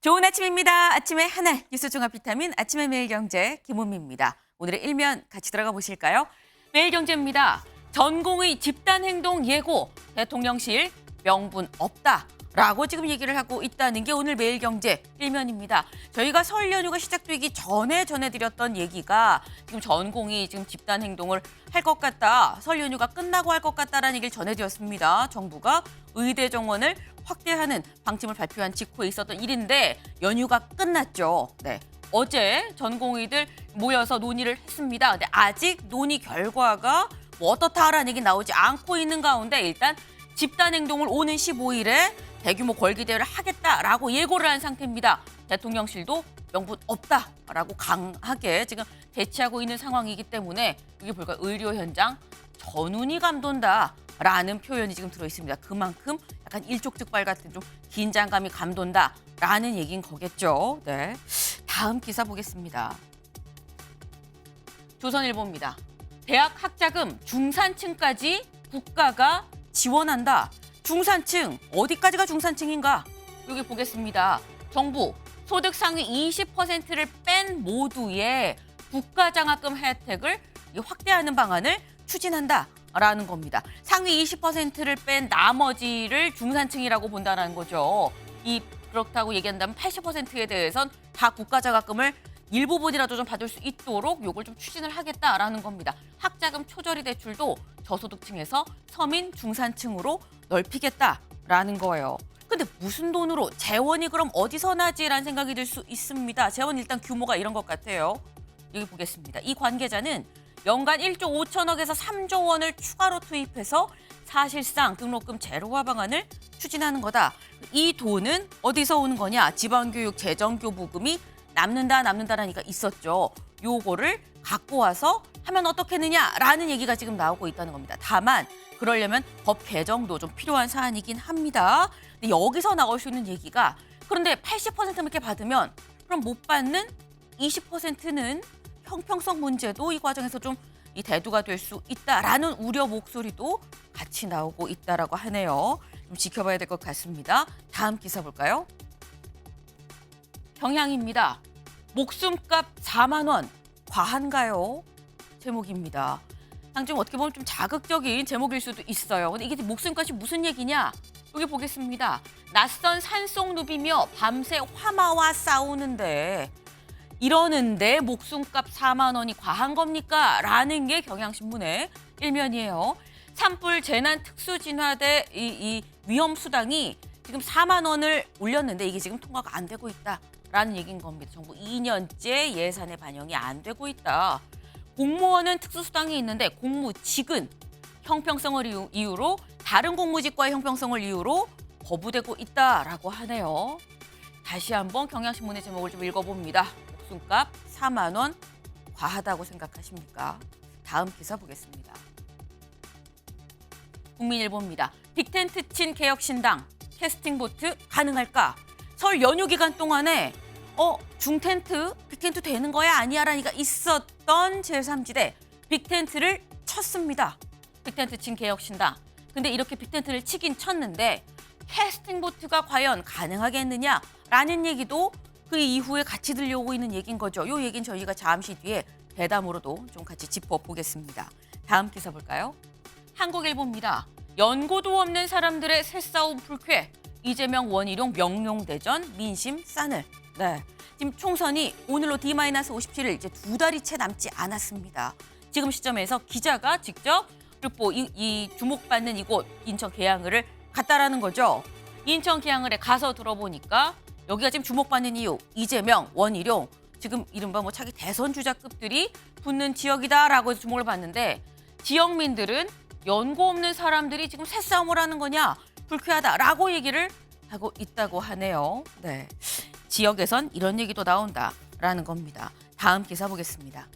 좋은 아침입니다. 아침의 하나 뉴스 종합 비타민 아침의 매일경제 김은미입니다. 오늘의 일면 같이 들어가 보실까요? 매일경제입니다. 전공의 집단행동 예고 대통령실 명분 없다라고 지금 얘기를 하고 있다는 게 오늘 매일경제 일면입니다. 저희가 설 연휴가 시작되기 전에 전해드렸던 얘기가 지금 전공이 지금 집단행동을 할 것 같다. 설 연휴가 끝나고 할 것 같다라는 얘기를 전해드렸습니다. 정부가 의대 정원을 확대하는 방침을 발표한 직후에 있었던 일인데 연휴가 끝났죠. 네. 어제 전공의들 모여서 논의를 했습니다. 근데 아직 논의 결과가 뭐 어떻다라는 얘기 나오지 않고 있는 가운데 일단 집단행동을 오는 15일에 대규모 걸기대회를 하겠다라고 예고를 한 상태입니다. 대통령실도 명분 없다라고 강하게 지금 대치하고 있는 상황이기 때문에 이게 볼까 의료 현장 전운이 감돈다라는 표현이 지금 들어 있습니다. 그만큼 약간 일촉즉발 같은 좀 긴장감이 감돈다라는 얘기인 거겠죠. 네. 다음 기사 보겠습니다. 조선일보입니다. 대학 학자금 중산층까지 국가가 지원한다. 중산층, 어디까지가 중산층인가? 여기 보겠습니다. 정부 소득 상위 20%를 뺀 모두의 국가장학금 혜택을 확대하는 방안을 추진한다라는 겁니다. 상위 20%를 뺀 나머지를 중산층이라고 본다는 거죠. 그렇다고 얘기한다면 80%에 대해선 다 국가장학금을 일부분이라도 좀 받을 수 있도록 요걸 좀 추진을 하겠다라는 겁니다. 학자금 초저리 대출도 저소득층에서 서민 중산층으로 넓히겠다라는 거예요. 근데 무슨 돈으로 재원이 그럼 어디서 나지라는 생각이 들 수 있습니다. 재원 일단 규모가 이런 것 같아요. 여기 보겠습니다. 이 관계자는 연간 1조 5천억에서 3조 원을 추가로 투입해서 사실상 등록금 제로화 방안을 추진하는 거다. 이 돈은 어디서 오는 거냐? 지방교육 재정교부금이 남는다라는 얘기가 있었죠. 요거를 갖고 와서 하면 어떻겠느냐라는 얘기가 지금 나오고 있다는 겁니다. 다만 그러려면 법 개정도 좀 필요한 사안이긴 합니다. 근데 여기서 나올 수 있는 얘기가 그런데 80%밖에 받으면 그럼 못 받는 20%는 형평성 문제도 이 과정에서 좀 이 대두가 될 수 있다라는 우려 목소리도 같이 나오고 있다라고 하네요. 좀 지켜봐야 될 것 같습니다. 다음 기사 볼까요? 경향입니다. 목숨값 4만 원 과한가요? 제목입니다. 좀 어떻게 보면 좀 자극적인 제목일 수도 있어요. 근데 이게 목숨값이 무슨 얘기냐? 여기 보겠습니다. 낯선 산속 누비며 밤새 화마와 싸우는데 이러는데 목숨값 4만 원이 과한 겁니까? 라는 게 경향신문의 일면이에요. 산불 재난 특수진화대 이 위험수당이 지금 4만 원을 올렸는데 이게 지금 통과가 안 되고 있다라는 얘기인 겁니다. 정부 2년째 예산에 반영이 안 되고 있다. 공무원은 특수수당이 있는데 공무직은 형평성을 이유로 다른 공무직과의 형평성을 이유로 거부되고 있다라고 하네요. 다시 한번 경향신문의 제목을 좀 읽어봅니다. 목숨값 4만 원 과하다고 생각하십니까? 다음 기사 보겠습니다. 국민일보입니다. 빅텐트 친 개혁신당 캐스팅보트 가능할까? 설 연휴 기간 동안에 중텐트, 빅텐트 되는 거야 아니야라는 얘기가 있었던 제3지대 빅텐트를 쳤습니다. 빅텐트 친 개혁신당. 근데 이렇게 빅텐트를 치긴 쳤는데 캐스팅보트가 과연 가능하겠느냐라는 얘기도 그 이후에 같이 들려오고 있는 얘기인 거죠. 이 얘기는 저희가 잠시 뒤에 대담으로도 좀 같이 짚어보겠습니다. 다음 기사 볼까요? 한국일보입니다. 연고도 없는 사람들의 새싸움 불쾌. 이재명 원희룡 명룡대전 민심 싸늘. 네, 지금 총선이 오늘로 D-57일 이제 2달이 채 남지 않았습니다. 지금 시점에서 기자가 직접 그리고 이 주목받는 이곳 인천 계양을을 갔다라는 거죠. 인천 계양을에 가서 들어보니까 여기가 지금 주목받는 이유 이재명, 원희룡 지금 이른바 뭐 차기 대선 주자급들이 붙는 지역이다라고 해서 주목을 받는데 지역민들은 연고 없는 사람들이 지금 새싸움을 하는 거냐 불쾌하다라고 얘기를 하고 있다고 하네요. 네, 지역에선 이런 얘기도 나온다라는 겁니다. 다음 기사 보겠습니다.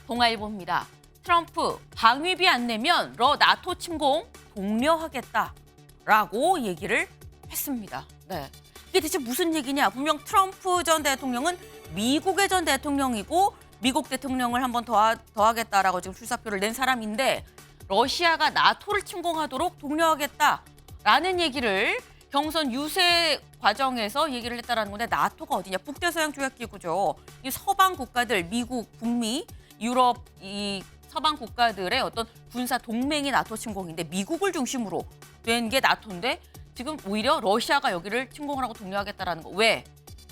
동아일보입니다. 트럼프 방위비 안 내면 나토 침공 독려하겠다라고 얘기를 했습니다. 네, 이게 대체 무슨 얘기냐? 분명 트럼프 전 대통령은 미국의 전 대통령이고 미국 대통령을 한번 더하겠다라고 지금 출사표를 낸 사람인데 러시아가 나토를 침공하도록 독려하겠다라는 얘기를 경선 유세 과정에서 얘기를 했다라는 건데 나토가 어디냐? 북대서양 조약기구죠. 이 서방 국가들, 미국, 북미, 유럽 이 서방 국가들의 어떤 군사 동맹이 나토 침공인데 미국을 중심으로 된 게 나토인데 지금 오히려 러시아가 여기를 침공을 하고 독려하겠다라는 거. 왜?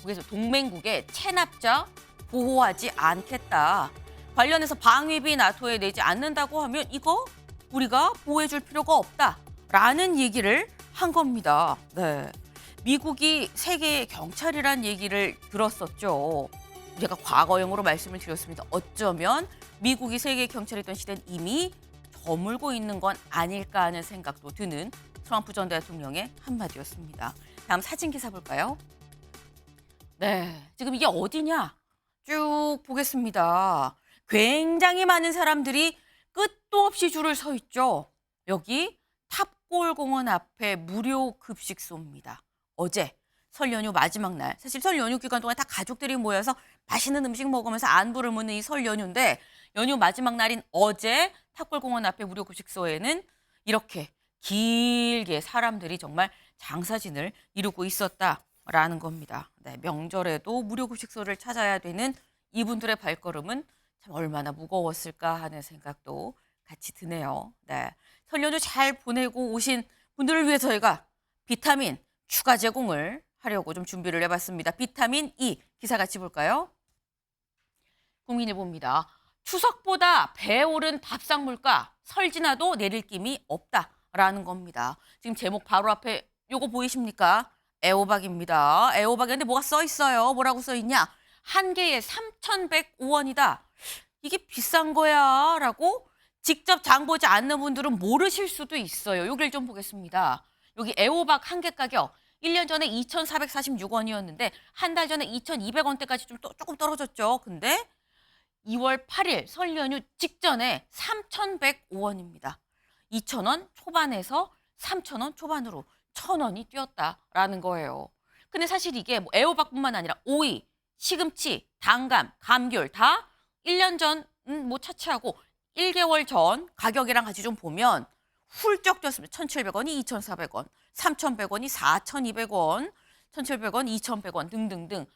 그래서 동맹국의 체납자 보호하지 않겠다. 관련해서 방위비 나토에 내지 않는다고 하면 이거 우리가 보호해줄 필요가 없다라는 얘기를 한 겁니다. 네, 미국이 세계의 경찰이란 얘기를 들었었죠. 제가 과거형으로 말씀을 드렸습니다. 어쩌면 미국이 세계의 경찰이던 시대는 이미 저물고 있는 건 아닐까 하는 생각도 드는 트럼프 전 대통령의 한마디였습니다. 다음 사진 기사 볼까요? 네, 지금 이게 어디냐? 쭉 보겠습니다. 굉장히 많은 사람들이 끝도 없이 줄을 서 있죠. 여기 탑골공원 앞에 무료 급식소입니다. 어제 설 연휴 마지막 날, 사실 설 연휴 기간 동안 다 가족들이 모여서 맛있는 음식 먹으면서 안부를 묻는 이 설 연휴인데 연휴 마지막 날인 어제 탑골공원 앞에 무료 급식소에는 이렇게 길게 사람들이 정말 장사진을 이루고 있었다라는 겁니다. 네, 명절에도 무료 급식소를 찾아야 되는 이분들의 발걸음은 참 얼마나 무거웠을까 하는 생각도 같이 드네요. 네, 설 연휴 잘 보내고 오신 분들을 위해 저희가 비타민 추가 제공을 하려고 좀 준비를 해봤습니다. 비타민 E 기사 같이 볼까요? 국민일보입니다. 추석보다 배 오른 밥상 물가 설 지나도 내릴 김이 없다라는 겁니다. 지금 제목 바로 앞에 요거 보이십니까? 애호박입니다. 애호박인데 뭐가 써 있어요? 뭐라고 써 있냐? 한 개에 3,105원이다. 이게 비싼 거야 라고 직접 장 보지 않는 분들은 모르실 수도 있어요. 여기를 좀 보겠습니다. 여기 애호박 한 개 가격 1년 전에 2,446원이었는데 한 달 전에 2,200원대까지 조금 떨어졌죠. 근데 2월 8일 설 연휴 직전에 3,105원입니다. 2,000원 초반에서 3,000원 초반으로 1,000원이 뛰었다라는 거예요. 근데 사실 이게 뭐 애호박뿐만 아니라 오이, 시금치, 당감, 감귤 다 1년 전 뭐 차치하고 1개월 전 가격이랑 같이 좀 보면 훌쩍 뛰었습니다. 1,700원이 2,400원, 3,100원이 4,200원, 1,700원, 2,100원 등등등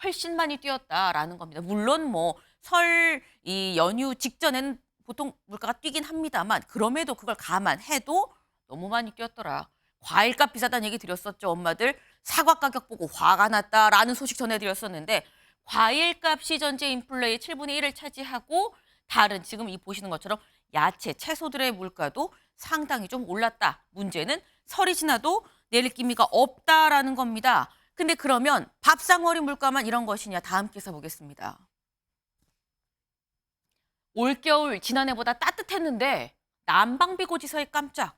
훨씬 많이 뛰었다라는 겁니다. 물론 뭐 설 이 연휴 직전에는 보통 물가가 뛰긴 합니다만 그럼에도 그걸 감안해도 너무 많이 뛰었더라. 과일값 비싸다는 얘기 드렸었죠. 엄마들 사과 가격 보고 화가 났다라는 소식 전해드렸었는데 과일값이 전체 인플레의 7분의 1을 차지하고 다른 지금 이 보시는 것처럼 야채, 채소들의 물가도 상당히 좀 올랐다. 문제는 설이 지나도 내릴 기미가 없다라는 겁니다. 근데 그러면 밥상머리 물가만 이런 것이냐? 다음 기사 보겠습니다. 올겨울 지난해보다 따뜻했는데 난방비고지서에 깜짝.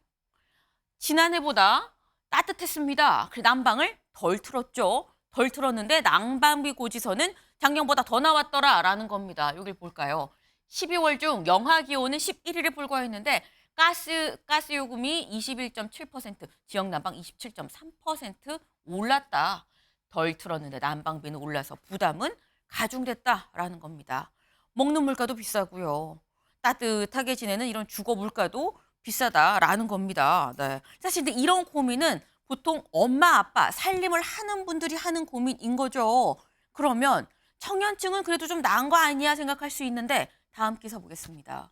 지난해보다 따뜻했습니다. 그래서 난방을 덜 틀었죠. 덜 틀었는데 난방비고지서는 작년보다 더 나왔더라라는 겁니다. 여길 볼까요? 12월 중 영하 기온은 11일에 불과했는데 가스 요금이 21.7%, 지역 난방 27.3% 올랐다. 덜 틀었는데 난방비는 올라서 부담은 가중됐다라는 겁니다. 먹는 물가도 비싸고요. 따뜻하게 지내는 이런 주거 물가도 비싸다라는 겁니다. 네. 사실 근데 이런 고민은 보통 엄마, 아빠, 살림을 하는 분들이 하는 고민인 거죠. 그러면 청년층은 그래도 좀 나은 거 아니야 생각할 수 있는데 다음 기사 보겠습니다.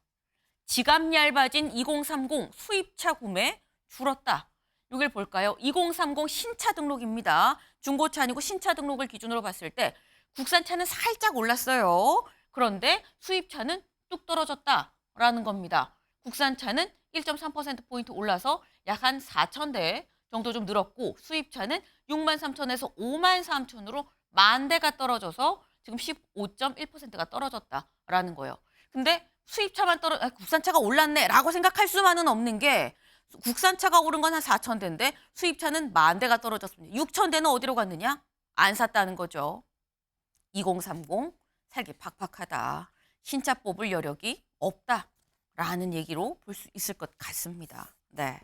지갑 얇아진 2030 수입차 구매 줄었다. 이걸 볼까요? 2030 신차 등록입니다. 중고차 아니고 신차 등록을 기준으로 봤을 때 국산차는 살짝 올랐어요. 그런데 수입차는 뚝 떨어졌다라는 겁니다. 국산차는 1.3%포인트 올라서 약 한 4,000대 정도 좀 늘었고 수입차는 63,000에서 53,000으로 10,000대가 떨어져서 지금 15.1%가 떨어졌다라는 거예요. 근데 수입차만 국산차가 올랐네라고 생각할 수만은 없는 게 국산차가 오른 건 한 4,000대인데 수입차는 10,000대가 떨어졌습니다. 6,000대는 어디로 갔느냐? 안 샀다는 거죠. 2030 살기 팍팍하다. 신차 뽑을 여력이 없다라는 얘기로 볼 수 있을 것 같습니다. 네.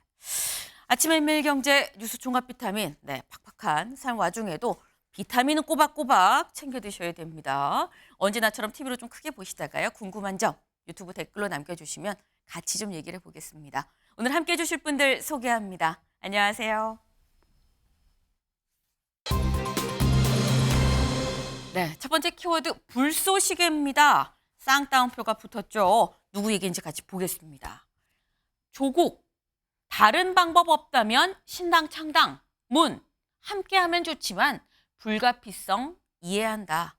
아침의 매일경제 뉴스 종합 비타민. 네, 팍팍한 삶 와중에도 비타민은 꼬박꼬박 챙겨 드셔야 됩니다. 언제나처럼 TV로 좀 크게 보시다가요. 궁금한 점 유튜브 댓글로 남겨주시면 같이 좀 얘기를 해보겠습니다. 오늘 함께해 주실 분들 소개합니다. 안녕하세요. 네, 첫 번째 키워드 불쏘시개입니다. 쌍따옴표가 붙었죠. 누구 얘기인지 같이 보겠습니다. 조국, 다른 방법 없다면 신당 창당, 문, 함께하면 좋지만 불가피성 이해한다.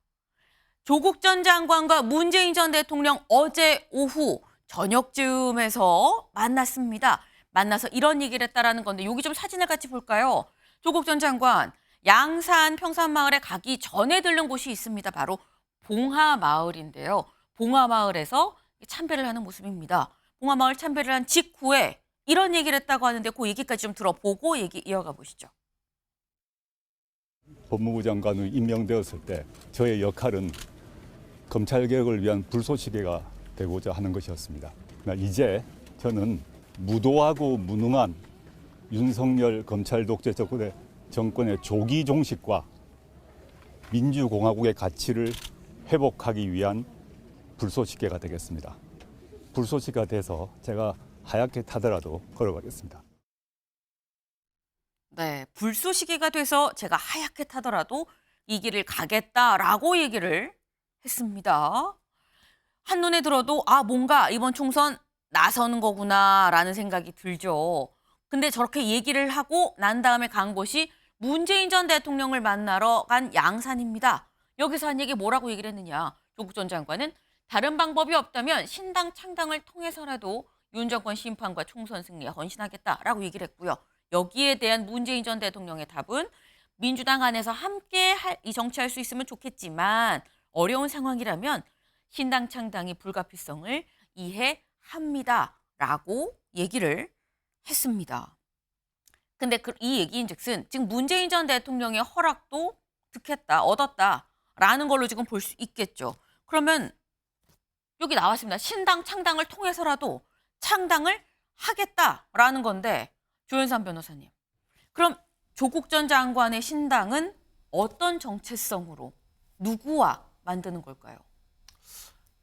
조국 전 장관과 문재인 전 대통령 어제 오후 저녁쯤에서 만났습니다. 만나서 이런 얘기를 했다라는 건데 여기 좀 사진을 같이 볼까요? 조국 전 장관 양산 평산마을에 가기 전에 들른 곳이 있습니다. 바로 봉하마을인데요. 봉하마을에서 참배를 하는 모습입니다. 봉하마을 참배를 한 직후에 이런 얘기를 했다고 하는데 그 얘기까지 좀 들어보고 얘기 이어가 보시죠. 법무부 장관으로 임명되었을 때 저의 역할은 검찰개혁을 위한 불쏘시개가 되고자 하는 것이었습니다. 이제 저는 무도하고 무능한 윤석열 검찰 독재 정권의 조기 종식과 민주공화국의 가치를 회복하기 위한 불쏘시개가 되겠습니다. 불쏘시개가 돼서 제가 하얗게 타더라도 걸어가겠습니다. 네, 불쏘시개가 돼서 제가 하얗게 타더라도 이 길을 가겠다라고 얘기를 했습니다. 한눈에 들어도 뭔가 이번 총선 나서는 거구나라는 생각이 들죠. 근데 저렇게 얘기를 하고 난 다음에 간 곳이 문재인 전 대통령을 만나러 간 양산입니다. 여기서 한 얘기 뭐라고 얘기를 했느냐. 조국 전 장관은 다른 방법이 없다면 신당 창당을 통해서라도 윤 정권 심판과 총선 승리에 헌신하겠다라고 얘기를 했고요. 여기에 대한 문재인 전 대통령의 답은 민주당 안에서 함께 정치할 수 있으면 좋겠지만 어려운 상황이라면 신당 창당의 불가피성을 이해합니다라고 얘기를 했습니다. 근데 이 얘기인즉슨 지금 문재인 전 대통령의 허락도 얻었다라는 걸로 지금 볼 수 있겠죠. 그러면 여기 나왔습니다. 신당 창당을 통해서라도 창당을 하겠다라는 건데 조현삼 변호사님. 그럼 조국 전 장관의 신당은 어떤 정체성으로 누구와 만드는 걸까요?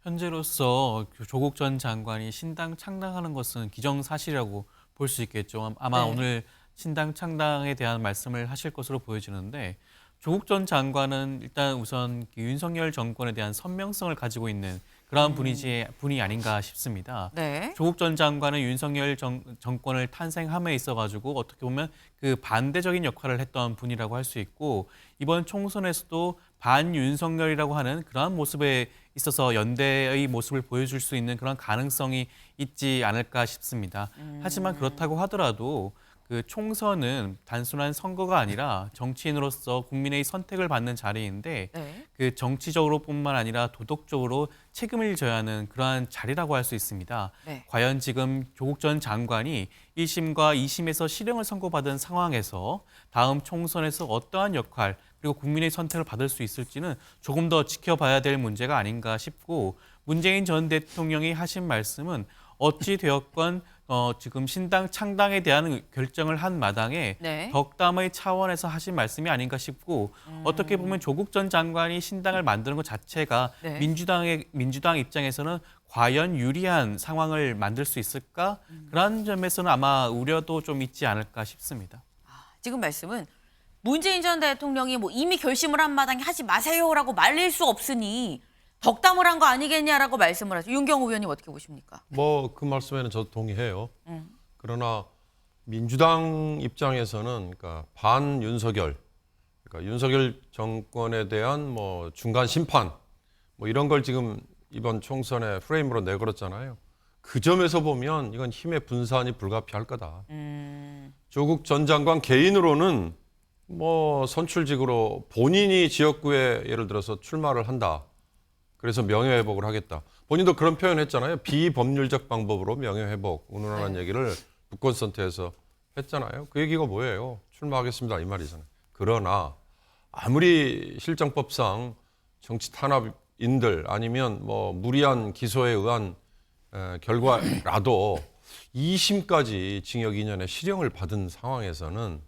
현재로서 조국 전 장관이 신당 창당하는 것은 기정사실이라고 볼 수 있겠죠. 아마 네. 오늘 신당 창당에 대한 말씀을 하실 것으로 보여지는데 조국 전 장관은 일단 우선 윤석열 정권에 대한 선명성을 가지고 있는 그러한 분이 아닌가 싶습니다. 네. 조국 전 장관은 윤석열 정권을 탄생함에 있어가지고 어떻게 보면 그 반대적인 역할을 했던 분이라고 할 수 있고 이번 총선에서도 반윤석열이라고 하는 그러한 모습에 있어서 연대의 모습을 보여줄 수 있는 그런 가능성이 있지 않을까 싶습니다. 하지만 그렇다고 하더라도 그 총선은 단순한 선거가 아니라 정치인으로서 국민의 선택을 받는 자리인데 네. 그 정치적으로뿐만 아니라 도덕적으로 책임을 져야 하는 그러한 자리라고 할 수 있습니다. 네. 과연 지금 조국 전 장관이 1심과 2심에서 실형을 선고받은 상황에서 다음 총선에서 어떠한 역할 그리고 국민의 선택을 받을 수 있을지는 조금 더 지켜봐야 될 문제가 아닌가 싶고 문재인 전 대통령이 하신 말씀은 어찌 되었건 지금 신당 창당에 대한 결정을 한 마당에 네. 덕담의 차원에서 하신 말씀이 아닌가 싶고 어떻게 보면 조국 전 장관이 신당을 만드는 것 자체가 네. 민주당 입장에서는 과연 유리한 상황을 만들 수 있을까? 그런 점에서는 아마 우려도 좀 있지 않을까 싶습니다. 지금 말씀은 문재인 전 대통령이 이미 결심을 한 마당에 하지 마세요라고 말릴 수 없으니 덕담을 한 거 아니겠냐라고 말씀을 하죠. 윤경호 의원님 어떻게 보십니까? 그 말씀에는 저도 동의해요. 그러나 민주당 입장에서는 그러니까 반윤석열, 그러니까 윤석열 정권에 대한 중간 심판 이런 걸 지금 이번 총선의 프레임으로 내걸었잖아요. 그 점에서 보면 이건 힘의 분산이 불가피할 거다. 조국 전 장관 개인으로는 선출직으로 본인이 지역구에 예를 들어서 출마를 한다. 그래서 명예회복을 하겠다. 본인도 그런 표현했잖아요. 비법률적 방법으로 명예회복, 운운하는 얘기를 북권선택에서 했잖아요. 그 얘기가 뭐예요? 출마하겠습니다 이 말이잖아요. 그러나 아무리 실정법상 정치 탄압인들 아니면 무리한 기소에 의한 결과라도 2심까지 징역 2년의 실형을 받은 상황에서는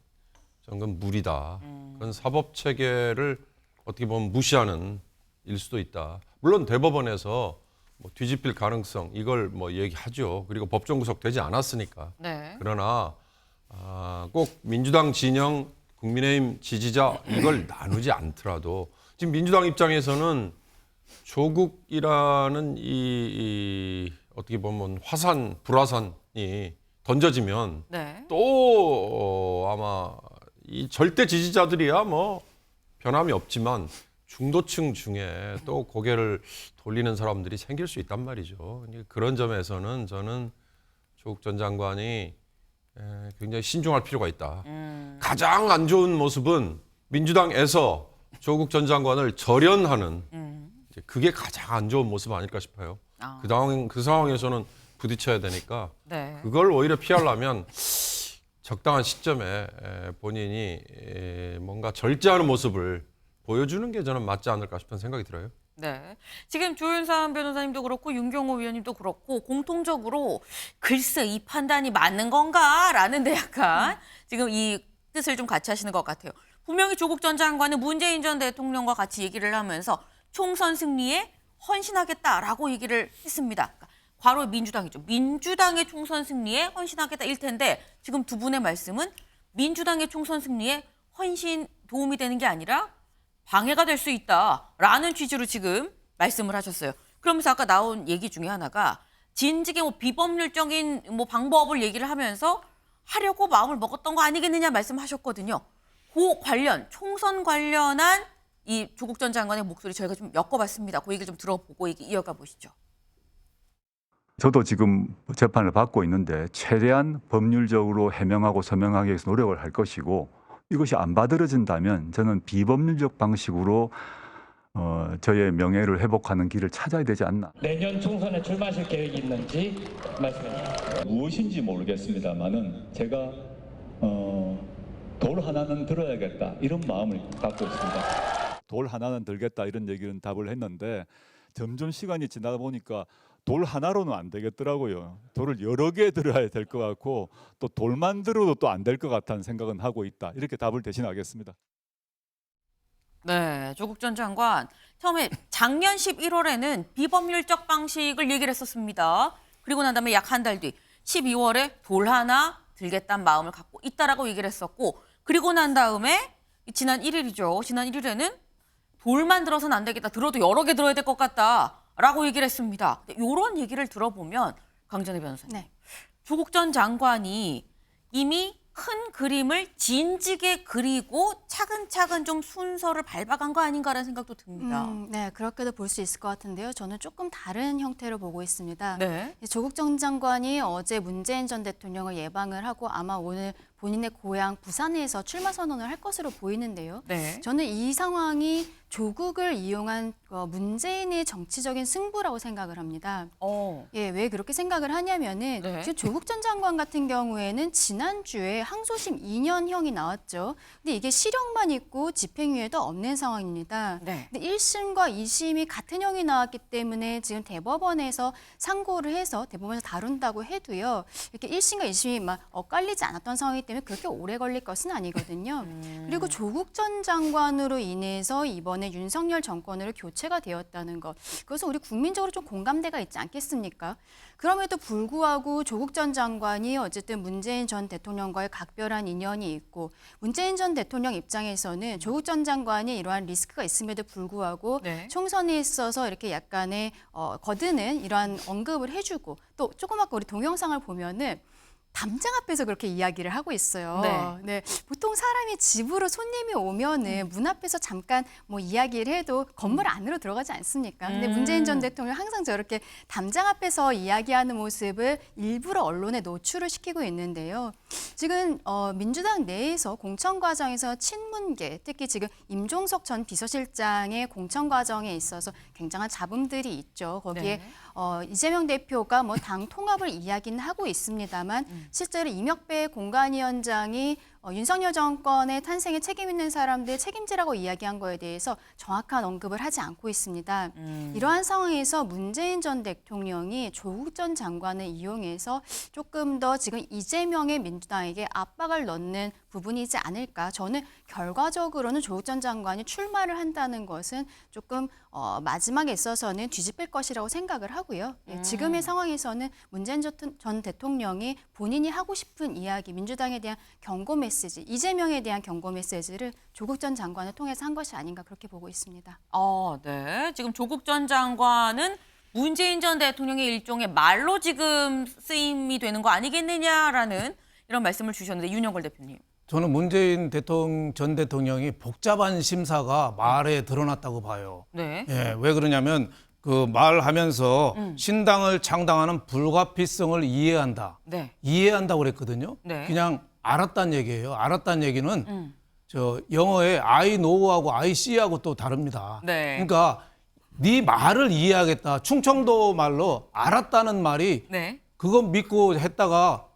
저건 무리다. 그건 사법체계를 어떻게 보면 무시하는 일 수도 있다. 물론 대법원에서 뒤집힐 가능성 이걸 얘기하죠. 그리고 법정 구속되지 않았으니까. 네. 그러나 꼭 민주당 진영 국민의힘 지지자 이걸 나누지 않더라도 지금 민주당 입장에서는 조국이라는 이 어떻게 보면 불화산이 던져지면 네. 또 아마 이 절대 지지자들이야 뭐 변함이 없지만 중도층 중에 또 고개를 돌리는 사람들이 생길 수 있단 말이죠. 그런 점에서는 저는 조국 전 장관이 굉장히 신중할 필요가 있다. 가장 안 좋은 모습은 민주당에서 조국 전 장관을 절연하는 이제 그게 가장 안 좋은 모습 아닐까 싶어요. 아. 그 상황에서는 부딪혀야 되니까 네. 그걸 오히려 피하려면 적당한 시점에 본인이 뭔가 절제하는 모습을 보여주는 게 저는 맞지 않을까 싶은 생각이 들어요. 네. 지금 조윤선 변호사님도 그렇고 윤경호 위원님도 그렇고 공통적으로 글쎄 이 판단이 맞는 건가라는데 약간 지금 이 뜻을 좀 같이 하시는 것 같아요. 분명히 조국 전 장관은 문재인 전 대통령과 같이 얘기를 하면서 총선 승리에 헌신하겠다라고 얘기를 했습니다. 그러니까 바로 민주당이죠. 민주당의 총선 승리에 헌신하겠다 일 텐데 지금 두 분의 말씀은 민주당의 총선 승리에 헌신 도움이 되는 게 아니라 방해가 될 수 있다라는 취지로 지금 말씀을 하셨어요. 그러면서 아까 나온 얘기 중에 하나가 진즉에 뭐 비법률적인 뭐 방법을 얘기를 하면서 하려고 마음을 먹었던 거 아니겠느냐 말씀하셨거든요. 그 관련 총선 관련한 이 조국 전 장관의 목소리 저희가 좀 엮어봤습니다. 그 얘기를 좀 들어보고 얘기 이어가 보시죠. 저도 지금 재판을 받고 있는데 최대한 법률적으로 해명하고 서명하기 위해서 노력을 할 것이고 이것이 안 받아들여진다면 저는 비법률적 방식으로 저의 명예를 회복하는 길을 찾아야 되지 않나. 내년 총선에 출마하실 계획이 있는지 말씀해 주세요. 무엇인지 모르겠습니다만은 제가 돌 하나는 들어야겠다 이런 마음을 갖고 있습니다. 돌 하나는 들겠다 이런 얘기는 답을 했는데 점점 시간이 지나다 보니까 돌 하나로는 안 되겠더라고요. 돌을 여러 개 들어야 될 것 같고 또 돌만 들어도 또 안 될 것 같다는 생각은 하고 있다. 이렇게 답을 대신하겠습니다. 네, 조국 전 장관 처음에 작년 11월에는 비법률적 방식을 얘기를 했었습니다. 그리고 난 다음에 약 한 달 뒤 12월에 돌 하나 들겠다는 마음을 갖고 있다라고 얘기를 했었고 그리고 난 다음에 지난 1일이죠. 지난 1일에는 돌만 들어서는 안 되겠다. 들어도 여러 개 들어야 될 것 같다라고 얘기를 했습니다. 이런 얘기를 들어보면 강전혜 변호사님, 네. 조국 전 장관이 이미 큰 그림을 진지게 그리고 차근차근 좀 순서를 밟아간 거 아닌가라는 생각도 듭니다. 네, 그렇게도 볼 수 있을 것 같은데요. 저는 조금 다른 형태로 보고 있습니다. 네. 조국 전 장관이 어제 문재인 전 대통령을 예방을 하고 아마 오늘 본인의 고향 부산에서 출마 선언을 할 것으로 보이는데요. 네. 저는 이 상황이 조국을 이용한 문재인의 정치적인 승부라고 생각을 합니다. 예, 왜 그렇게 생각을 하냐면은 네. 지금 조국 전 장관 같은 경우에는 지난주에 항소심 2년형이 나왔죠. 근데 이게 실형만 있고 집행유예도 없는 상황입니다. 네. 근데 1심과 2심이 같은 형이 나왔기 때문에 지금 대법원에서 상고를 해서 대법원에서 다룬다고 해도요. 이렇게 1심과 2심이 막 엇갈리지 않았던 상황이기 때문에 그렇게 오래 걸릴 것은 아니거든요. 그리고 조국 전 장관으로 인해서 이번에 윤석열 정권으로 교체가 되었다는 것. 그것은 우리 국민적으로 좀 공감대가 있지 않겠습니까? 그럼에도 불구하고 조국 전 장관이 어쨌든 문재인 전 대통령과의 각별한 인연이 있고 문재인 전 대통령 입장에서는 조국 전 장관이 이러한 리스크가 있음에도 불구하고 네. 총선에 있어서 이렇게 약간의 거드는 이러한 언급을 해주고 또 조금 아까 우리 동영상을 보면은 담장 앞에서 그렇게 이야기를 하고 있어요. 네. 보통 사람이 집으로 손님이 오면은 문 앞에서 잠깐 뭐 이야기를 해도 건물 안으로 들어가지 않습니까? 근데 문재인 전 대통령 항상 저렇게 담장 앞에서 이야기하는 모습을 일부러 언론에 노출을 시키고 있는데요. 지금 민주당 내에서 공천 과정에서 친문계, 특히 지금 임종석 전 비서실장의 공천 과정에 있어서 굉장한 잡음들이 있죠. 거기에 네. 이재명 대표가 뭐 당 통합을 이야기는 하고 있습니다만 실제로 이명배 공관위원장이 윤석열 정권의 탄생에 책임 있는 사람들 책임지라고 이야기한 거에 대해서 정확한 언급을 하지 않고 있습니다. 이러한 상황에서 문재인 전 대통령이 조국 전 장관을 이용해서 조금 더 지금 이재명의 민주당에게 압박을 넣는 부분이지 않을까. 저는 결과적으로는 조국 전 장관이 출마를 한다는 것은 조금 마지막에 있어서는 뒤집힐 것이라고 생각을 하고요. 예, 지금의 상황에서는 문재인 전 대통령이 본인이 하고 싶은 이야기, 민주당에 대한 경고 메시지 메시지, 이재명에 대한 경고 메시지를 조국 전 장관을 통해서 한 것이 아닌가 그렇게 보고 있습니다. 네. 지금 조국 전 장관은 문재인 전 대통령의 일종의 말로 지금 쓰임이 되는 거 아니겠느냐라는 이런 말씀을 주셨는데 윤영걸 대표님. 저는 문재인 전 대통령이 복잡한 심사가 말에 드러났다고 봐요. 네. 예, 왜 그러냐면 그 말하면서 신당을 창당하는 불가피성을 이해한다. 네. 이해한다고 그랬거든요. 네. 그냥 알았다는 얘기예요. 알았다는 얘기는 저 영어의 I know하고 I see하고 또 다릅니다. 네. 그러니까 네 말을 이해하겠다. 충청도 말로 알았다는 말이 네. 그거 믿고 했다가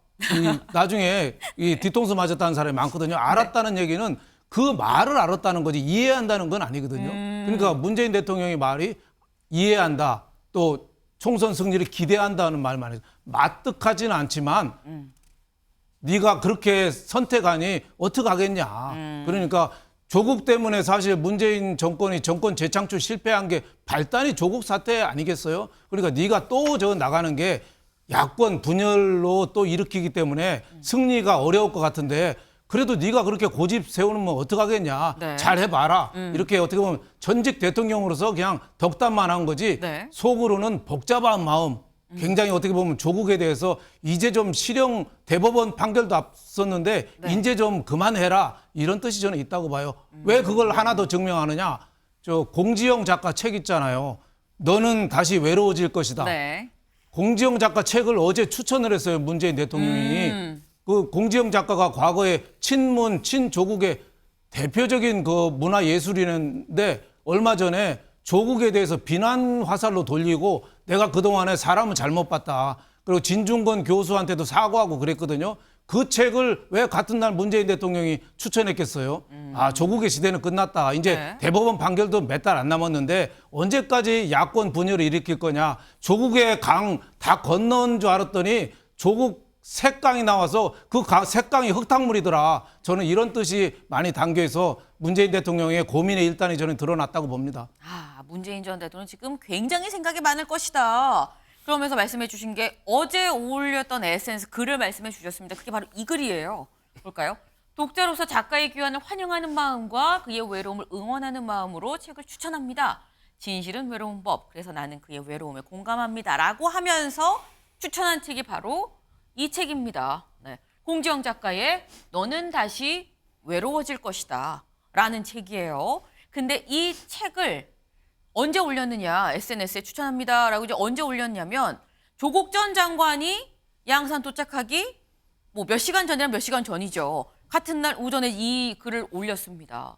나중에 뒤통수 맞았다는 사람이 많거든요. 알았다는 얘기는 그 말을 알았다는 거지 이해한다는 건 아니거든요. 그러니까 문재인 대통령의 말이 이해한다. 또 총선 승리를 기대한다는 말만 해서 마뜩하지는 않지만 네가 그렇게 선택하니 어떻게 하겠냐. 그러니까 조국 때문에 사실 문재인 정권이 정권 재창출 실패한 게 발단이 조국 사태 아니겠어요? 그러니까 네가 또 저 나가는 게 야권 분열로 또 일으키기 때문에 승리가 어려울 것 같은데 그래도 네가 그렇게 고집 세우는 뭐 어떡하겠냐. 네. 잘 해봐라. 이렇게 어떻게 보면 전직 대통령으로서 그냥 덕담만 한 거지 네. 속으로는 복잡한 마음 굉장히 어떻게 보면 조국에 대해서 이제 좀 실형 대법원 판결도 앞섰는데 네. 이제 좀 그만해라 이런 뜻이 저는 있다고 봐요. 왜 그걸 하나 더 증명하느냐. 저 공지영 작가 책 있잖아요. 너는 다시 외로워질 것이다. 네. 공지영 작가 책을 어제 추천을 했어요. 문재인 대통령이. 그 공지영 작가가 과거에 친문, 친조국의 대표적인 그 문화예술인인데 얼마 전에 조국에 대해서 비난 화살로 돌리고 내가 그동안에 사람을 잘못 봤다. 그리고 진중권 교수한테도 사과하고 그랬거든요. 그 책을 왜 같은 날 문재인 대통령이 추천했겠어요? 조국의 시대는 끝났다. 이제 네. 대법원 판결도 몇 달 안 남았는데 언제까지 야권 분열을 일으킬 거냐. 조국의 강 다 건너온 줄 알았더니 조국 색강이 나와서 그 색강이 흙탕물이더라. 저는 이런 뜻이 많이 담겨 있어 문재인 대통령의 고민의 일단이 저는 드러났다고 봅니다. 문재인 전 대통령 지금 굉장히 생각이 많을 것이다. 그러면서 말씀해 주신 게 어제 올렸던 SNS 글을 말씀해 주셨습니다. 그게 바로 이 글이에요. 볼까요? 독자로서 작가의 귀환을 환영하는 마음과 그의 외로움을 응원하는 마음으로 책을 추천합니다. 진실은 외로운 법. 그래서 나는 그의 외로움에 공감합니다. 라고 하면서 추천한 책이 바로 이 책입니다. 네. 공지영 작가의 너는 다시 외로워질 것이다. 라는 책이에요. 근데 이 책을 언제 올렸느냐, SNS에 추천합니다. 라고 이제 언제 올렸냐면 조국 전 장관이 양산 도착하기 뭐 몇 시간 전이나 몇 시간 전이죠. 같은 날 오전에 이 글을 올렸습니다.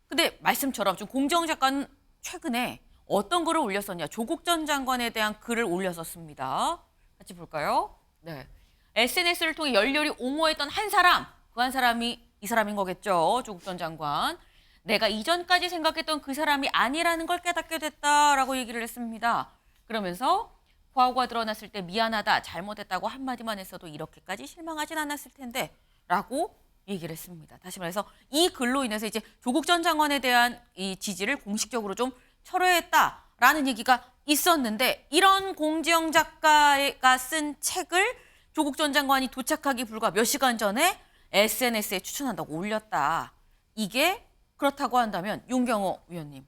근데 말씀처럼 좀 공지영 작가는 최근에 어떤 글을 올렸었냐. 조국 전 장관에 대한 글을 올렸었습니다. 같이 볼까요? 네. SNS를 통해 열렬히 옹호했던 한 사람, 그 한 사람이 이 사람인 거겠죠. 조국 전 장관. 내가 이전까지 생각했던 그 사람이 아니라는 걸 깨닫게 됐다라고 얘기를 했습니다. 그러면서 과오가 드러났을 때 미안하다, 잘못했다고 한마디만 했어도 이렇게까지 실망하진 않았을 텐데 라고 얘기를 했습니다. 다시 말해서 이 글로 인해서 이제 조국 전 장관에 대한 이 지지를 공식적으로 좀 철회했다라는 얘기가 있었는데 이런 공지영 작가가 쓴 책을 조국 전 장관이 도착하기 불과 몇 시간 전에 SNS에 추천한다고 올렸다. 이게 그렇다고 한다면 윤경호 위원님,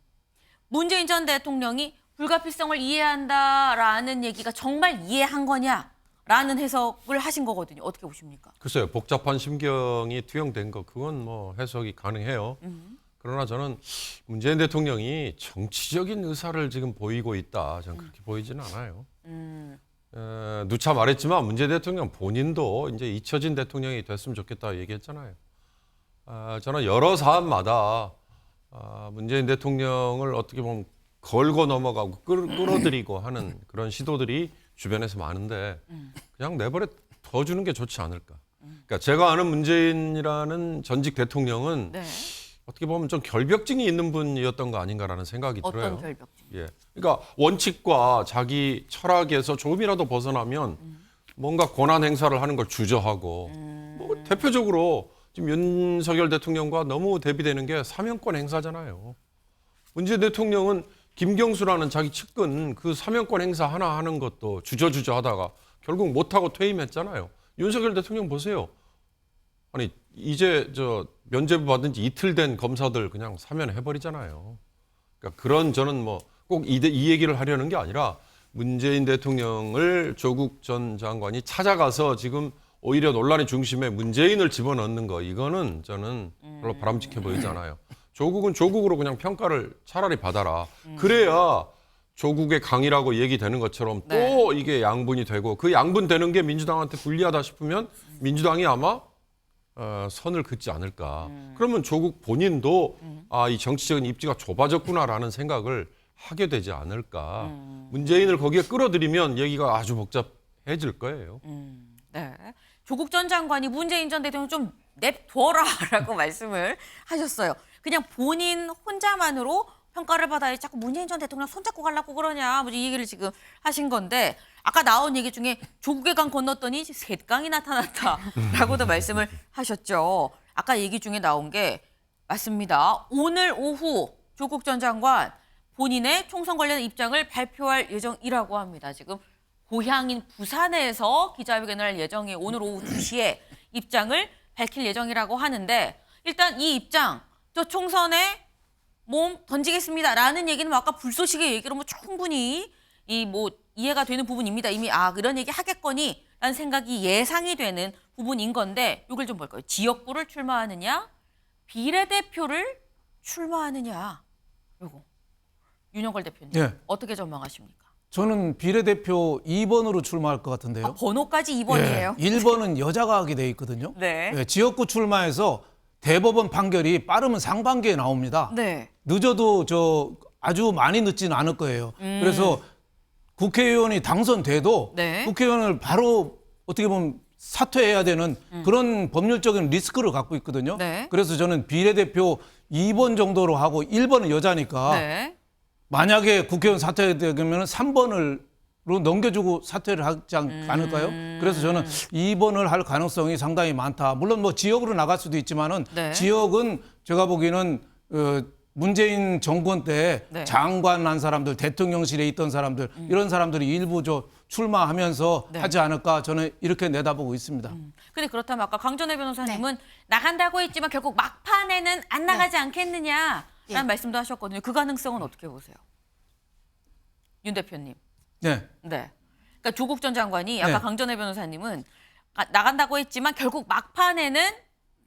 문재인 전 대통령이 불가피성을 이해한다라는 얘기가 정말 이해한 거냐라는 해석을 하신 거거든요. 어떻게 보십니까? 글쎄요. 복잡한 심경이 투영된 거 그건 뭐 해석이 가능해요. 그러나 저는 문재인 대통령이 정치적인 의사를 지금 보이고 있다. 저는 그렇게 보이지는 않아요. 누차 말했지만 문재인 대통령 본인도 이제 잊혀진 대통령이 됐으면 좋겠다 얘기했잖아요. 저는 여러 사안마다 문재인 대통령을 어떻게 보면 걸고 넘어가고 끌어들이고 하는 그런 시도들이 주변에서 많은데 그냥 내버려 둬주는 게 좋지 않을까. 그러니까 제가 아는 문재인이라는 전직 대통령은 네. 어떻게 보면 좀 결벽증이 있는 분이었던 거 아닌가라는 생각이 들어요. 어떤 결벽증? 예. 그러니까 원칙과 자기 철학에서 조금이라도 벗어나면 뭔가 권한 행사를 하는 걸 주저하고 뭐 대표적으로 지금 윤석열 대통령과 너무 대비되는 게 사면권 행사잖아요. 문재인 대통령은 김경수라는 자기 측근 그 사면권 행사 하나 하는 것도 주저주저 하다가 결국 못하고 퇴임했잖아요. 윤석열 대통령 보세요. 아니 이제 저 면죄부 받은 지 이틀 된 검사들 그냥 사면해버리잖아요. 그러니까 그런 저는 뭐 꼭 이 얘기를 하려는 게 아니라 문재인 대통령을 조국 전 장관이 찾아가서 지금 오히려 논란의 중심에 문재인을 집어넣는 거 이거는 저는 별로 바람직해 보이지 않아요. 조국은 조국으로 그냥 평가를 차라리 받아라. 그래야 조국의 강이라고 얘기되는 것처럼 또 이게 양분이 되고 그 양분되는 게 민주당한테 불리하다 싶으면 민주당이 아마 선을 긋지 않을까. 그러면 조국 본인도 이 정치적인 입지가 좁아졌구나라는 생각을 하게 되지 않을까. 문재인을 거기에 끌어들이면 얘기가 아주 복잡해질 거예요. 네. 조국 전 장관이 문재인 전 대통령 좀 냅둬라라고 말씀을 하셨어요. 그냥 본인 혼자만으로 평가를 받아야 자꾸 문재인 전 대통령 손잡고 가려고 그러냐, 뭐 이 얘기를 지금 하신 건데 아까 나온 얘기 중에 조국의 강 건넜더니 셋강이 나타났다라고도 말씀을 하셨죠. 아까 얘기 중에 나온 게 맞습니다. 오늘 오후 조국 전 장관 본인의 총선 관련 입장을 발표할 예정이라고 합니다. 지금 고향인 부산에서 기자회견을 할 예정이에요. 오늘 오후 2시에 입장을 밝힐 예정이라고 하는데 일단 이 입장, 저 총선에 몸 던지겠습니다라는 얘기는 뭐 아까 불쏘시개 얘기로 뭐 충분히 이해가 되는 부분입니다. 이미 그런 얘기 하겠거니라는 생각이 예상이 되는 부분인 건데 이걸 좀 볼까요? 지역구를 출마하느냐, 비례대표를 출마하느냐, 요거 윤영걸 대표님 네. 어떻게 전망하십니까? 저는 비례대표 2번으로 출마할 것 같은데요. 번호까지 2번이에요. 1번은 여자가 하게 돼 있거든요. 네. 지역구 출마해서 대법원 판결이 빠르면 상반기에 나옵니다. 네. 늦어도 아주 많이 늦지는 않을 거예요. 그래서 국회의원이 당선돼도 네. 국회의원을 바로 어떻게 보면 사퇴해야 되는 그런 법률적인 리스크를 갖고 있거든요. 네. 그래서 저는 비례대표 2번 정도로 하고 1번은 여자니까 네. 만약에 국회의원 사퇴되면 3번으로 넘겨주고 사퇴를 하지 않을까요? 그래서 저는 2번을 할 가능성이 상당히 많다. 물론 뭐 지역으로 나갈 수도 있지만은 네. 지역은 제가 보기에는 문재인 정권 때 네. 장관 한 사람들, 대통령실에 있던 사람들 이런 사람들이 일부 출마하면서 네. 하지 않을까 저는 이렇게 내다보고 있습니다. 근데 그렇다면 아까 강전혜 변호사님은 나간다고 했지만 결국 막판에는 안 나가지 않겠느냐라는 예. 말씀도 하셨거든요. 그 가능성은 어떻게 보세요? 윤 대표님. 네. 네. 그러니까 조국 전 장관이 아까 네. 강전혜 변호사님은 나간다고 했지만 결국 막판에는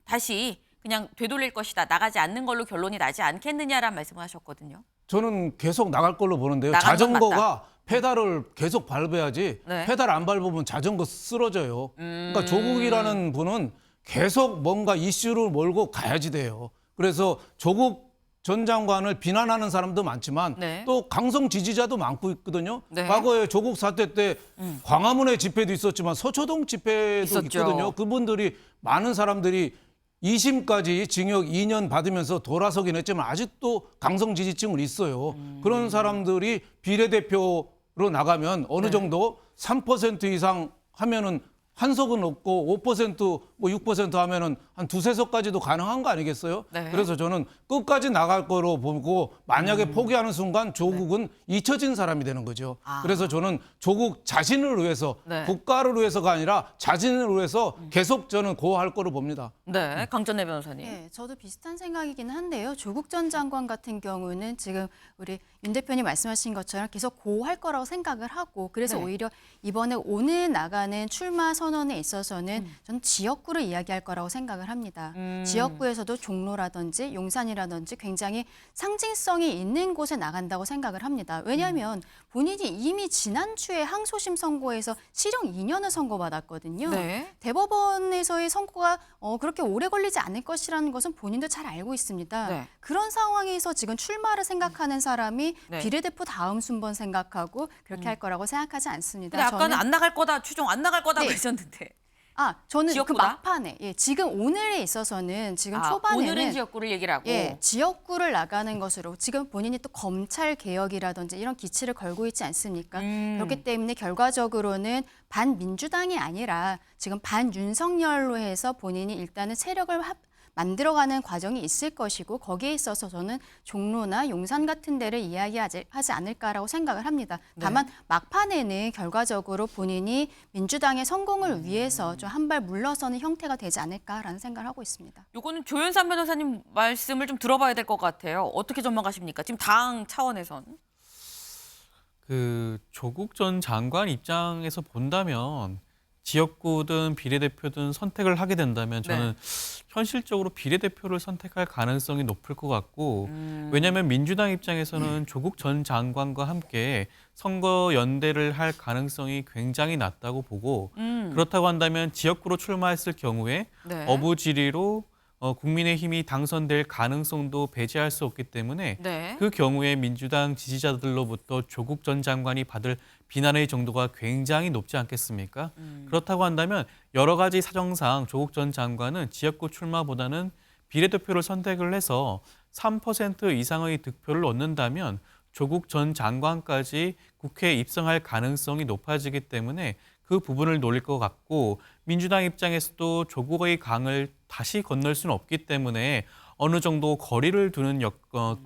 다시 그냥 되돌릴 것이다. 나가지 않는 걸로 결론이 나지 않겠느냐라는 말씀을 하셨거든요. 저는 계속 나갈 걸로 보는데요. 나가는 건 자전거가 페달을 계속 밟아야지 네. 페달 안 밟으면 자전거 쓰러져요. 그러니까 조국이라는 분은 계속 뭔가 이슈를 몰고 가야지 돼요. 그래서 조국 전 장관을 비난하는 사람도 많지만 네. 또 강성 지지자도 많고 있거든요. 네. 과거에 조국 사태 때 광화문의 집회도 있었지만 서초동 집회도 있었죠. 있거든요. 그분들이 많은 사람들이 2심까지 징역 2년 받으면서 돌아서긴 했지만 아직도 강성 지지층은 있어요. 그런 사람들이 비례대표로 나가면 어느 네. 정도 3% 이상 하면은 한 석은 없고 5% 뭐 6% 하면은 한 두세 석까지도 가능한 거 아니겠어요? 네. 그래서 저는 끝까지 나갈 거로 보고 만약에 포기하는 순간 조국은 잊혀진 사람이 되는 거죠. 그래서 저는 조국 자신을 위해서 네. 국가를 위해서가 아니라 자신을 위해서 계속 저는 고할 거로 봅니다. 네. 강전혜 변호사님. 네, 저도 비슷한 생각이긴 한데요. 조국 전 장관 같은 경우는 지금 우리 윤 대표님 말씀하신 것처럼 계속 고할 거라고 생각을 하고 그래서 네. 오히려 이번에 오늘 나가는 출마 선언에 있어서는 저는 지역구를 이야기할 거라고 생각을 합니다. 지역구에서도 종로라든지 용산이라든지 굉장히 상징성이 있는 곳에 나간다고 생각을 합니다. 왜냐하면 본인이 이미 지난주에 항소심 선고에서 실형 2년을 선고받았거든요. 네. 대법원에서의 선고가 그렇게 오래 걸리지 않을 것이라는 것은 본인도 잘 알고 있습니다. 네. 그런 상황에서 지금 출마를 생각하는 사람이 네. 비례대표 다음 순번 생각하고 그렇게 할 거라고 생각하지 않습니다. 근데 아까는 저는 안 나갈 거다, 추종 안 나갈 거다 네. 그러셨는데. 저는 그 지역구다? 막판에 지금 오늘에 있어서는 지금 초반에는 오늘은 지역구를 얘기를 하고. 지역구를 나가는 것으로 지금 본인이 또 검찰 개혁이라든지 이런 기치를 걸고 있지 않습니까? 그렇기 때문에 결과적으로는 반민주당이 아니라 지금 반윤석열로 해서 본인이 일단은 세력을 만들어가는 과정이 있을 것이고 거기에 있어서 저는 종로나 용산 같은 데를 이야기하지 않을까라고 생각을 합니다. 다만 막판에는 결과적으로 본인이 민주당의 성공을 위해서 좀 한 발 물러서는 형태가 되지 않을까라는 생각을 하고 있습니다. 요거는 조윤선 변호사님 말씀을 좀 들어봐야 될 것 같아요. 어떻게 전망하십니까? 지금 당 차원에선. 그 조국 전 장관 입장에서 본다면 지역구든 비례대표든 선택을 하게 된다면 저는 현실적으로 비례대표를 선택할 가능성이 높을 것 같고 왜냐하면 민주당 입장에서는 조국 전 장관과 함께 선거 연대를 할 가능성이 굉장히 낮다고 보고 그렇다고 한다면 지역구로 출마했을 경우에 네. 어부지리로 국민의힘이 당선될 가능성도 배제할 수 없기 때문에 네. 그 경우에 민주당 지지자들로부터 조국 전 장관이 받을 비난의 정도가 굉장히 높지 않겠습니까? 그렇다고 한다면 여러 가지 사정상 조국 전 장관은 지역구 출마보다는 비례대표를 선택을 해서 3% 이상의 득표를 얻는다면 조국 전 장관까지 국회에 입성할 가능성이 높아지기 때문에 그 부분을 노릴 것 같고 민주당 입장에서도 조국의 강을 다시 건널 수는 없기 때문에 어느 정도 거리를 두는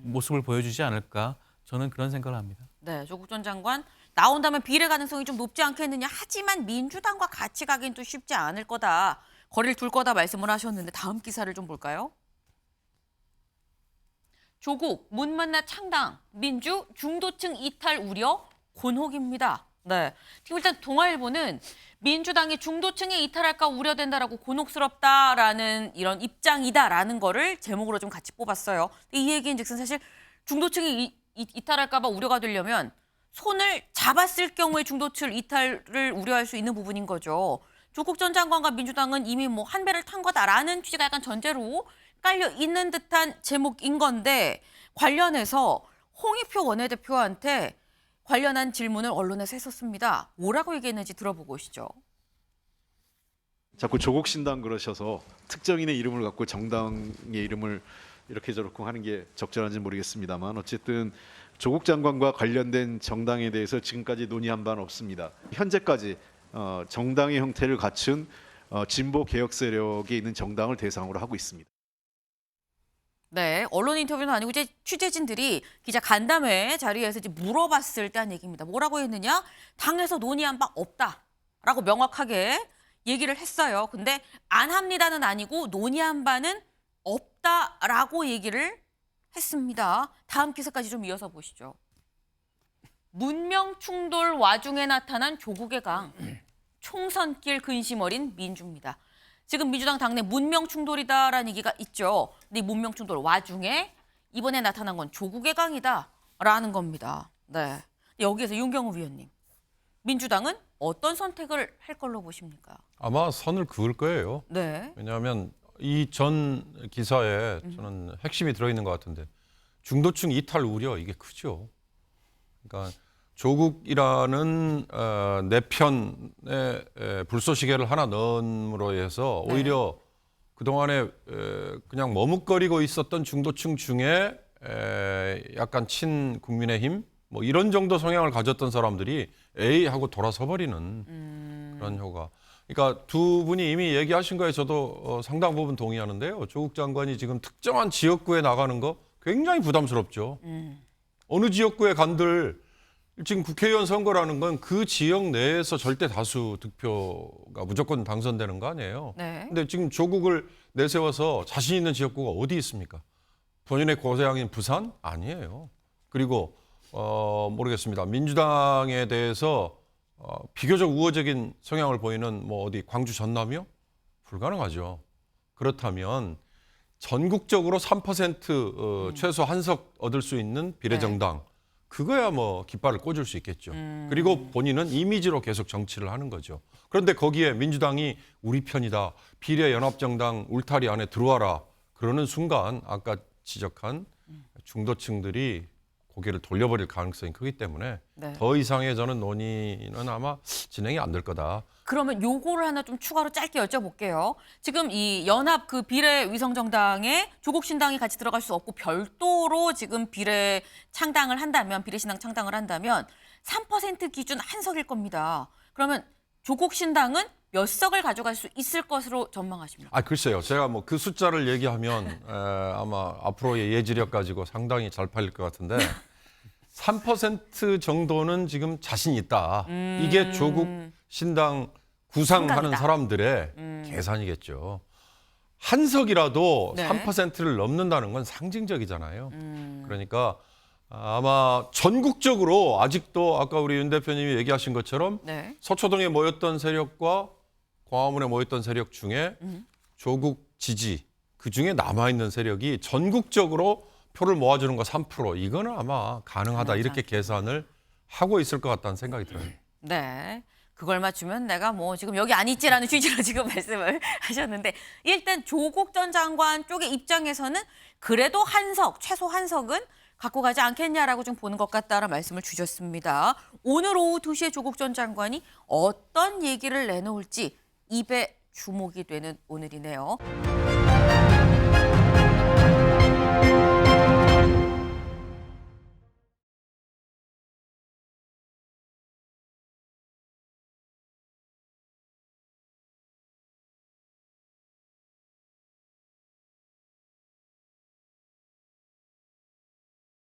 모습을 보여주지 않을까 저는 그런 생각을 합니다. 네, 조국 전 장관 나온다면 비례 가능성이 좀 높지 않겠느냐. 하지만 민주당과 같이 가긴 또 쉽지 않을 거다. 거리를 둘 거다 말씀을 하셨는데 다음 기사를 좀 볼까요? 조국, 문 만나 창당, 민주 중도층 이탈 우려, 곤혹입니다. 네, 지금 일단 동아일보는 민주당이 중도층에 이탈할까 우려된다라고 곤혹스럽다라는 이런 입장이다라는 거를 제목으로 좀 같이 뽑았어요. 이 얘기인즉슨 사실 중도층이 이탈할까 봐 우려가 되려면 손을 잡았을 경우에 중도층 이탈을 우려할 수 있는 부분인 거죠. 조국 전 장관과 민주당은 이미 뭐 한 배를 탄 거다라는 취지가 약간 전제로 깔려 있는 듯한 제목인 건데 관련해서 홍익표 원내대표한테 관련한 질문을 언론에서 했었습니다. 뭐라고 얘기했는지 들어보고 오시죠. 자꾸 조국 신당 그러셔서 특정인의 이름을 갖고 정당의 이름을 이렇게 저렇게 하는 게 적절한지 모르겠습니다만 어쨌든 조국 장관과 관련된 정당에 대해서 지금까지 논의한 바는 없습니다. 현재까지 정당의 형태를 갖춘 진보 개혁 세력에 있는 정당을 대상으로 하고 있습니다. 네, 언론 인터뷰는 아니고 이제 취재진들이 기자 간담회 자리에서 이제 물어봤을 때 한 얘기입니다. 뭐라고 했느냐? 당에서 논의한 바 없다라고 명확하게 얘기를 했어요. 근데 안 합니다는 아니고 논의한 바는 없다라고 얘기를 했습니다. 다음 기사까지 좀 이어서 보시죠. 문명 충돌 와중에 나타난 조국의 강. 총선길 근심 어린 민주입니다. 지금 민주당 당내 문명 충돌이다라는 얘기가 있죠. 근데 이 문명 충돌 와중에 이번에 나타난 건 조국의 강이다라는 겁니다. 네. 여기에서 윤경우 위원님, 민주당은 어떤 선택을 할 걸로 보십니까? 아마 선을 그을 거예요. 네. 왜냐하면 이 전 기사에 저는 핵심이 들어있는 것 같은데 중도층 이탈 우려 이게 크죠. 그러니까 조국이라는 내 편에 불쏘시개를 하나 넣음으로 해서 오히려 그동안에 그냥 머뭇거리고 있었던 중도층 중에 약간 친국민의힘 뭐 이런 정도 성향을 가졌던 사람들이 에이 하고 돌아서 버리는 그런 효과. 그러니까 두 분이 이미 얘기하신 거에 저도 상당 부분 동의하는데요. 조국 장관이 지금 특정한 지역구에 나가는 거 굉장히 부담스럽죠. 어느 지역구에 간들 지금 국회의원 선거라는 건 그 지역 내에서 절대 다수 득표가 무조건 당선되는 거 아니에요. 네. 근데 지금 조국을 내세워서 자신 있는 지역구가 어디 있습니까? 본인의 고향인 부산? 아니에요. 그리고 모르겠습니다. 민주당에 대해서 비교적 우호적인 성향을 보이는 뭐 어디 광주 전남이요? 불가능하죠. 그렇다면 전국적으로 3% 최소 한석 얻을 수 있는 비례정당 그거야 뭐 깃발을 꽂을 수 있겠죠. 그리고 본인은 이미지로 계속 정치를 하는 거죠. 그런데 거기에 민주당이 우리 편이다. 비례연합정당 울타리 안에 들어와라. 그러는 순간 아까 지적한 중도층들이 고개를 돌려버릴 가능성이 크기 때문에 더 이상의 저는 논의는 아마 진행이 안 될 거다. 그러면 요거를 하나 좀 추가로 짧게 여쭤볼게요. 지금 이 연합 그 비례 위성정당에 조국 신당이 같이 들어갈 수 없고 별도로 지금 비례 창당을 한다면 비례 신당 창당을 한다면 3% 기준 한석일 겁니다. 그러면 조국 신당은 몇 석을 가져갈 수 있을 것으로 전망하십니까? 아, 글쎄요. 제가 뭐 그 숫자를 얘기하면 아마 앞으로의 예지력 가지고 상당히 잘 팔릴 것 같은데 3% 정도는 지금 자신 있다. 이게 조국 신당 구상하는 생각이다. 사람들의 계산이겠죠. 한 석이라도 네. 3%를 넘는다는 건 상징적이잖아요. 그러니까 아마 전국적으로 아직도 아까 우리 윤 대표님이 얘기하신 것처럼 네. 서초동에 모였던 세력과 광화문에 모였던 세력 중에 조국 지지 그중에 남아있는 세력이 전국적으로 표를 모아주는 거 3% 이거는 아마 가능하다 이렇게 계산을 하고 있을 것 같다는 생각이 들어요. 네. 그걸 맞추면 내가 뭐 지금 여기 안 있지라는 취지로 지금 말씀을 하셨는데 일단 조국 전 장관 쪽의 입장에서는 그래도 한 석, 최소 한 석은 갖고 가지 않겠냐라고 좀 보는 것 같다라는 말씀을 주셨습니다. 오늘 오후 2시에 조국 전 장관이 어떤 얘기를 내놓을지 입에 주목이 되는 오늘이네요.